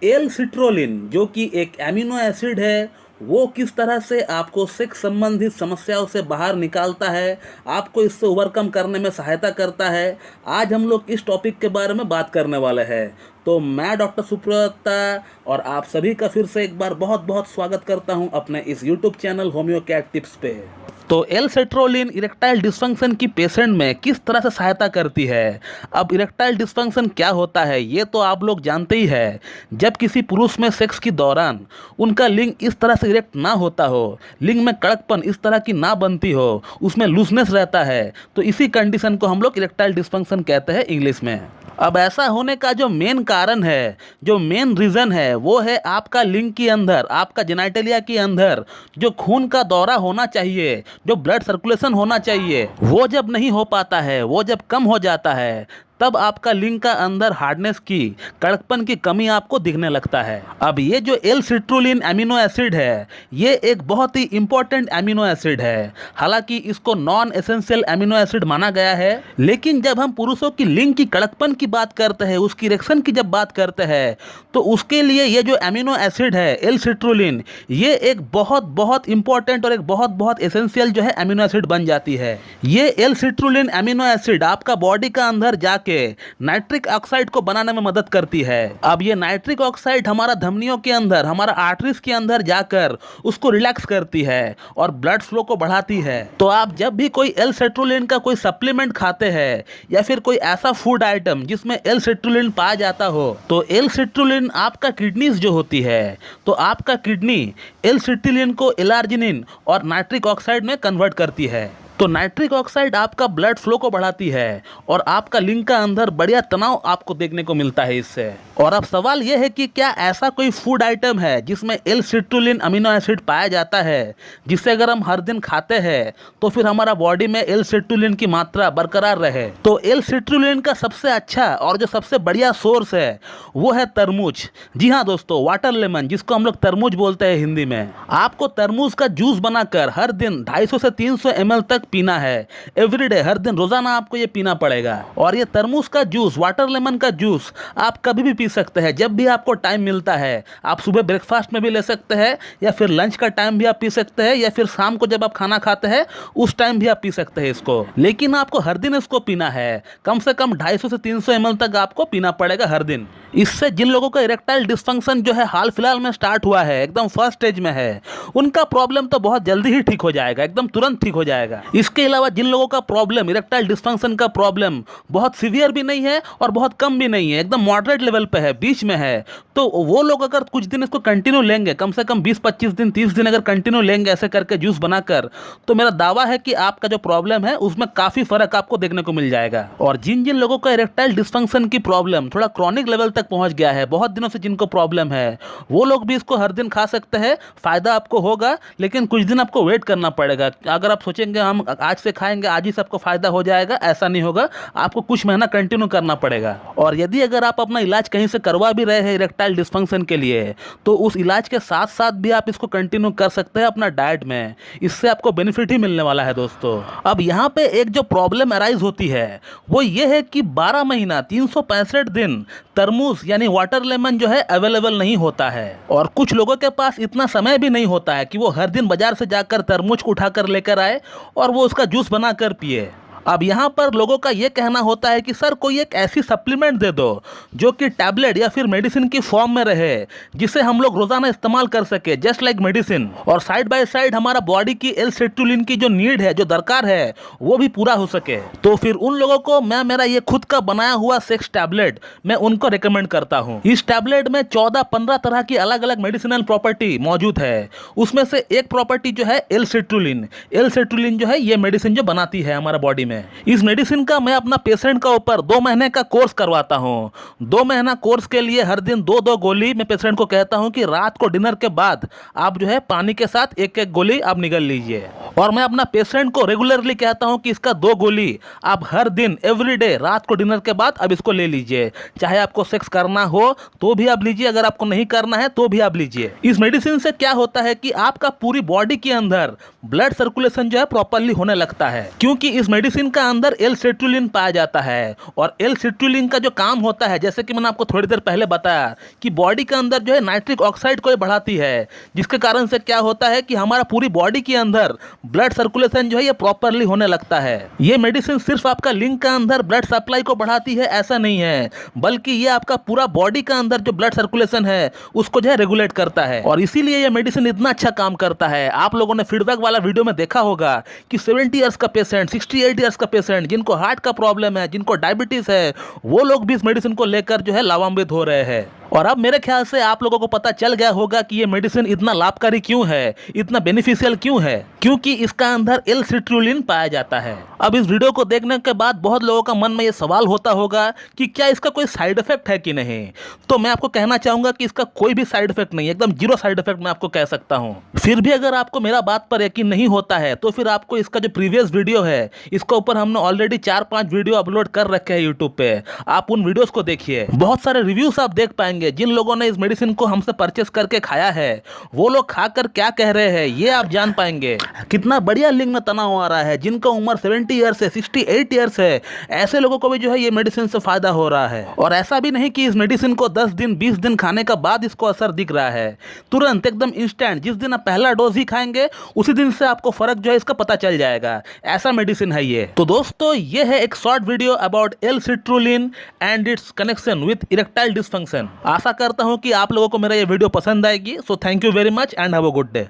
L citrulline जो कि एक एमिनो एसिड है, वो किस तरह से आपको सेक्स संबंधित समस्याओं से बाहर निकालता है, आपको इससे ओवरकम करने में सहायता करता है। आज हम लोग इस टॉपिक के बारे में बात करने वाले हैं। तो मैं डॉक्टर सुप्रता और आप सभी का फिर से एक बार बहुत बहुत स्वागत करता हूं अपने इस YouTube channel homeo cat tips पे। तो एल सेट्रोलिन इरेक्टाइल डिस्फंक्शन की पेशेंट में किस तरह से सहायता करती है। अब इरेक्टाइल डिस्फंक्शन क्या होता है ये तो आप लोग जानते ही है। जब किसी पुरुष में सेक्स के दौरान उनका लिंग इस तरह से इरेक्ट ना होता हो, लिंग में कड़कपन इस तरह की ना बनती हो, उसमें लूजनेस रहता है, तो इसी कंडीशन को हम लोग इरेक्टाइल डिस्फंक्शन कहते हैं इंग्लिश में। अब ऐसा होने का जो मेन कारण है, जो मेन रीज़न है, वो है आपका लिंग के अंदर, आपका जेनाइटलिया के अंदर जो खून का दौरा होना चाहिए, जो ब्लड सर्कुलेशन होना चाहिए, वो जब नहीं हो पाता है, वो जब कम हो जाता है, तब आपका लिंग का अंदर हार्डनेस की, कड़कपन की कमी आपको दिखने लगता है। अब ये जो एल सिट्रोलिन एमिनो एसिड है, ये एक बहुत ही इंपॉर्टेंट एमिनो एसिड है। हालांकि इसको नॉन एसेंशियल एमिनो एसिड माना गया है, लेकिन जब हम पुरुषों की लिंग की कड़कपन की बात करते हैं, उसकी इरेक्शन की जब बात करते हैं, तो उसके लिए ये जो एमिनो एसिड है एल सिट्रोलिन, ये एक बहुत बहुत इंपॉर्टेंट और एक बहुत बहुत एसेंशियल जो है एमिनो एसिड बन जाती है। ये एल सिट्रोलिन एमिनो एसिड आपका बॉडी का अंदर जाके नाइट्रिक ऑक्साइड को बनाने में मदद करती है। अब ये नाइट्रिक ऑक्साइड हमारा धमनियों के अंदर, हमारा आर्टरीज के अंदर जाकर उसको रिलैक्स करती है और ब्लड फ्लो को बढ़ाती है। तो आप जब भी कोई एल सिट्रोलिन का कोई सप्लीमेंट खाते हैं या फिर कोई ऐसा फूड आइटम जिसमें एल सिट्रोलिन पाया जाता हो, तो एल सिट्रोलिन आपका किडनीज जो होती है, तो आपका किडनी एल सिट्रोलिन को एलार्जिनिन और नाइट्रिक ऑक्साइड में कन्वर्ट करती है। तो नाइट्रिक ऑक्साइड आपका ब्लड फ्लो को बढ़ाती है और आपका लिंग का अंदर बढ़िया तनाव आपको देखने को मिलता है इससे। और अब सवाल यह है कि क्या ऐसा कोई फूड आइटम है जिसमें एल सिट्रोलिन अमीनो एसिड पाया जाता है, जिससे अगर हम हर दिन खाते हैं तो फिर हमारा बॉडी में एल सिट्रोलिन की मात्रा बरकरार रहे। तो एल सिट्रोलिन का सबसे अच्छा और जो सबसे बढ़िया सोर्स है वो है तरबूज। जी हाँ दोस्तों, वाटर लेमन, जिसको हम लोग तरबूज बोलते हैं हिंदी में। आपको तरबूज का जूस बनाकर हर दिन 250 से 300 ml तक पीना है। एवरीडे, हर दिन रोजाना आपको ये पीना पड़ेगा। और ये तरबूज का जूस, वाटर लेमन का जूस आप कभी भी पी सकते हैं, जब भी आपको टाइम मिलता है। आप सुबह ब्रेकफास्ट में भी ले सकते हैं, या फिर लंच का टाइम भी आप पी सकते हैं, या फिर शाम को जब आप खाना खाते हैं उस टाइम भी आप पी सकते हैं इसको। लेकिन आपको हर दिन इसको पीना है। कम से कम 250 से 300 ml तक आपको पीना पड़ेगा हर दिन। इससे जिन लोगों का इरेक्टाइल डिस्फंक्शन जो है हाल फिलहाल में स्टार्ट हुआ है, एकदम फर्स्ट स्टेज में है, उनका प्रॉब्लम तो बहुत जल्दी ही ठीक हो जाएगा, एकदम तुरंत ठीक हो जाएगा। इसके अलावा जिन लोगों का प्रॉब्लम, इरेक्टाइल डिस्फंक्शन का प्रॉब्लम बहुत सीवियर भी नहीं है और बहुत कम भी नहीं है, एकदम मॉडरेट लेवल पे है, बीच में है, तो वो लोग अगर कुछ दिन इसको कंटिन्यू लेंगे, कम से कम 20-25 दिन, 30 दिन अगर कंटिन्यू लेंगे ऐसे करके जूस बनाकर, तो मेरा दावा है कि आपका जो प्रॉब्लम है उसमें काफी फर्क आपको देखने को मिल जाएगा। और जिन जिन लोगों का इरेक्टाइल डिस्फंक्शन की प्रॉब्लम थोड़ा क्रॉनिक लेवल तक पहुंच गया है, बहुत दिनों से जिनको प्रॉब्लम है, वो लोग भी इसको हर दिन खा सकते हैं। फायदा आपको होगा, लेकिन कुछ दिन आपको वेट करना पड़ेगा। अगर आप सोचेंगे हम आज से खाएंगे आज ही सबको फायदा हो जाएगा, ऐसा नहीं होगा। आपको कुछ महीना कंटिन्यू करना पड़ेगा। और यदि अगर आप अपना इलाज कहीं से करवा भी रहे हैं इरेक्टाइल डिस्फंक्शन के लिए, तो उस इलाज के साथ साथ भी आप इसको कंटिन्यू कर सकते हैं अपना डाइट में। इससे आपको बेनिफिट ही मिलने वाला है दोस्तों। अब यहाँ पे एक जो प्रॉब्लम अराइज होती है वो ये है कि 12 महीना 365 दिन तरबूज यानी वाटर लेमन जो है अवेलेबल नहीं होता है। और कुछ लोगों के पास इतना समय भी नहीं होता है कि वो हर दिन बाजार से जाकर तरबूज को उठाकर लेकर आए और वो उसका जूस बनाकर पिए। अब यहाँ पर लोगों का ये कहना होता है कि सर कोई एक ऐसी सप्लीमेंट दे दो जो कि टैबलेट या फिर मेडिसिन की फॉर्म में रहे, जिसे हम लोग रोजाना इस्तेमाल कर सके, जस्ट लाइक मेडिसिन, और साइड बाय साइड हमारा बॉडी की एल सिट्रोलिन की जो नीड है, जो दरकार है, वो भी पूरा हो सके। तो फिर उन लोगों को मैं मेरा ये खुद का बनाया हुआ सेक्स टैबलेट मैं उनको रिकमेंड करता हूँ। इस टैबलेट में 14-15 तरह की अलग अलग मेडिसिनल प्रॉपर्टी मौजूद है। उसमें से एक प्रॉपर्टी जो है एल सिट्रोलिन। एल सिट्रोलिन जो है ये मेडिसिन जो बनाती है हमारा बॉडी में। इस मेडिसिन का मैं अपना पेशेंट का ऊपर 2 महीने का कोर्स करवाता हूँ। 2 महीना कोर्स के लिए हर दिन 2-2 गोली मैं पेशेंट को कहता हूँ कि रात को डिनर के बाद आप जो है पानी के साथ 1-1 गोली आप निगल लीजिए। और मैं अपना पेशेंट को रेगुलरली कहता हूँ कि इसका 2 गोली आप हर दिन एवरीडे रात को डिनर के बाद अब इसको ले लीजिए। चाहे आपको सेक्स करना हो तो भी आप लीजिए, अगर आपको नहीं करना है तो भी आप लीजिए। इस मेडिसिन से क्या होता है कि आपका पूरी बॉडी के अंदर ब्लड सर्कुलेशन जो है प्रॉपरली होने लगता है, क्योंकि इस मेडिसिन मेडिसिन का अंदर एल सिट्रुलिन पाया जाता है और एल सिट्रुलिन का जो काम होता है, जैसे कि मैंने आपको थोड़ी देर पहले बताया कि बॉडी के अंदर जो है नाइट्रिक ऑक्साइड को ये बढ़ाती है, जिसके कारण से क्या होता है कि हमारा पूरी बॉडी के अंदर ब्लड सर्कुलेशन जो है ये प्रॉपरली होने लगता है। ये मेडिसिन सिर्फ आपका लिंग का अंदर ब्लड सप्लाई को बढ़ाती है ऐसा नहीं है, बल्कि ये आपका पूरा बॉडी का अंदर जो ब्लड सर्कुलेशन है उसको जो है रेगुलेट करता है और इसीलिए ये मेडिसिन इतना अच्छा काम करता है। आप लोगों ने फीडबैक वाला वीडियो में देखा होगा कि 70 इयर्स का पेशेंट, 68 इयर्स का पेशेंट, जिनको हार्ट का प्रॉब्लम है, जिनको डायबिटीज है, वो लोग भी इस मेडिसिन को लेकर जो है लाभान्वित हो रहे हैं। और अब मेरे ख्याल से आप लोगों को पता चल गया होगा कि ये मेडिसिन इतना लाभकारी क्यों है, इतना बेनिफिशियल क्यों है, क्योंकि इसका अंदर एल सिट्रुलिन पाया जाता है। अब इस वीडियो को देखने के बाद बहुत लोगों का मन में ये सवाल होता होगा कि क्या इसका कोई साइड इफेक्ट है कि नहीं। तो मैं आपको कहना चाहूंगा कि इसका कोई भी साइड इफेक्ट नहीं है, एकदम जीरो साइड इफेक्ट मैं आपको कह सकता हूं। फिर भी अगर आपको मेरा बात पर यकीन नहीं होता है तो फिर आपको इसका जो प्रीवियस वीडियो है, इसके ऊपर हमने ऑलरेडी 4-5 वीडियो अपलोड कर रखे हैं यूट्यूब पे, आप उन वीडियोस को देखिए। बहुत सारे रिव्यूज आप देख पाएंगे। जिन लोगों ने इस मेडिसिन को हमसे परचेस करके खाया है वो लोग खाकर क्या कह रहे हैं ये आप जान पाएंगे। कितना बढ़िया लिंग में तनाव आ रहा है। जिनका उम्र 70 ईयर्स है, 68 ईयर्स है, ऐसे लोगों को भी जो है ये मेडिसिन से फायदा हो रहा है। और ऐसा भी नहीं कि इस मेडिसिन को 10 दिन 20 दिन खाने के बाद इसको असर दिख रहा है, तुरंत एकदम इंस्टेंट, जिस दिन आप पहला डोज ही खाएंगे उसी दिन से आपको फर्क जो है इसका पता चल जाएगा। ऐसा मेडिसिन है ये। तो दोस्तों ये है एक short video about L citrulline and its connection with erectile dysfunction. आशा करता हूं कि आप लोगों को मेरा ये वीडियो पसंद आएगी। So thank you very much and have a good day.